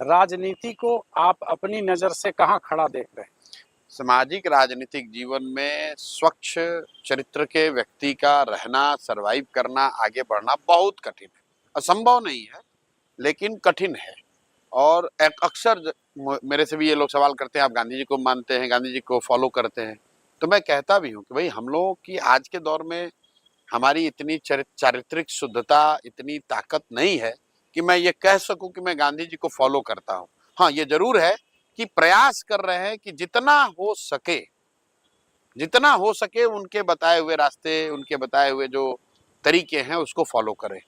राजनीति को आप अपनी नज़र से कहाँ खड़ा देख रहे हैं? सामाजिक राजनीतिक जीवन में स्वच्छ चरित्र के व्यक्ति का रहना, सरवाइव करना, आगे बढ़ना बहुत कठिन है। असंभव नहीं है, लेकिन कठिन है। और अक्सर मेरे से भी ये लोग सवाल करते हैं, आप गांधी जी को मानते हैं, गांधी जी को फॉलो करते हैं, तो मैं कहता भी हूँ कि भाई हम लोगों की आज के दौर में हमारी इतनी चारित्रिक शुद्धता, इतनी ताकत नहीं है कि मैं ये कह सकूं कि मैं गांधी जी को फॉलो करता हूं। हाँ, ये जरूर है कि प्रयास कर रहे हैं कि जितना हो सके उनके बताए हुए रास्ते, उनके बताए हुए जो तरीके हैं उसको फॉलो करें।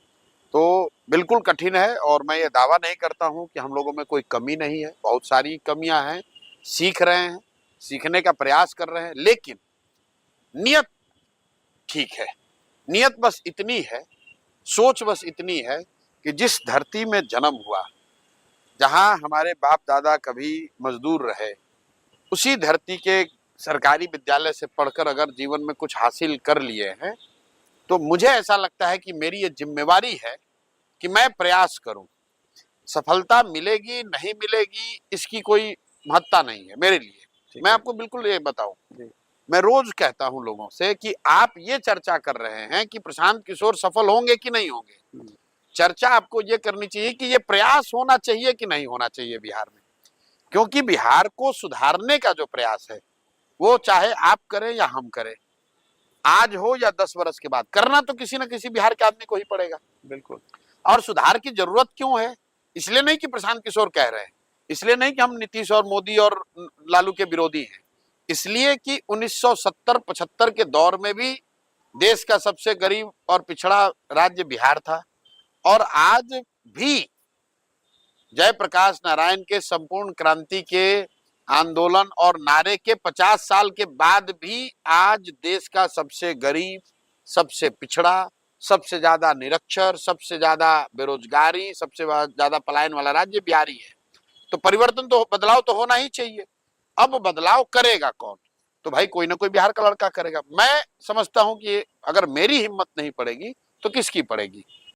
तो बिल्कुल कठिन है और मैं ये दावा नहीं करता हूं कि हम लोगों में कोई कमी नहीं है, बहुत सारी कमियां हैं, सीख रहे हैं, सीखने का प्रयास कर रहे हैं, लेकिन नियत ठीक है। नियत बस इतनी है, सोच बस इतनी है कि जिस धरती में जन्म हुआ, जहां हमारे बाप दादा कभी मजदूर रहे, उसी धरती के सरकारी विद्यालय से पढ़कर अगर जीवन में कुछ हासिल कर लिए हैं, तो मुझे ऐसा लगता है कि मेरी ये जिम्मेवारी है कि मैं प्रयास करूं। सफलता मिलेगी नहीं मिलेगी इसकी कोई महत्ता नहीं है मेरे लिए। मैं आपको बिल्कुल ये बताऊं, मैं रोज कहता हूं लोगों से कि आप ये चर्चा कर रहे हैं कि प्रशांत किशोर सफल होंगे कि नहीं होंगे। चर्चा आपको ये करनी चाहिए कि ये प्रयास होना चाहिए कि नहीं होना चाहिए बिहार में, क्योंकि बिहार को सुधारने का जो प्रयास है वो चाहे आप करें या हम करें, आज हो या 10 वर्ष के बाद, करना तो किसी न किसी बिहार के आदमी को ही पड़ेगा। बिल्कुल। और सुधार की जरूरत क्यों है? इसलिए नहीं कि प्रशांत किशोर कह रहे हैं, इसलिए नहीं कि हम नीतीश और मोदी और लालू के विरोधी हैं, इसलिए कि 1970-75 के दौर में भी देश का सबसे गरीब और पिछड़ा राज्य बिहार था, और आज भी जयप्रकाश नारायण के संपूर्ण क्रांति के आंदोलन और नारे के 50 साल के बाद भी आज देश का सबसे गरीब, सबसे पिछड़ा, सबसे ज्यादा निरक्षर, सबसे ज्यादा बेरोजगारी, सबसे ज्यादा पलायन वाला राज्य बिहार ही है। तो परिवर्तन तो, बदलाव तो होना ही चाहिए। अब बदलाव करेगा कौन? तो भाई कोई ना कोई बिहार का लड़का करेगा। मैं समझता हूं कि अगर मेरी हिम्मत नहीं पड़ेगी तो किसकी पड़ेगी।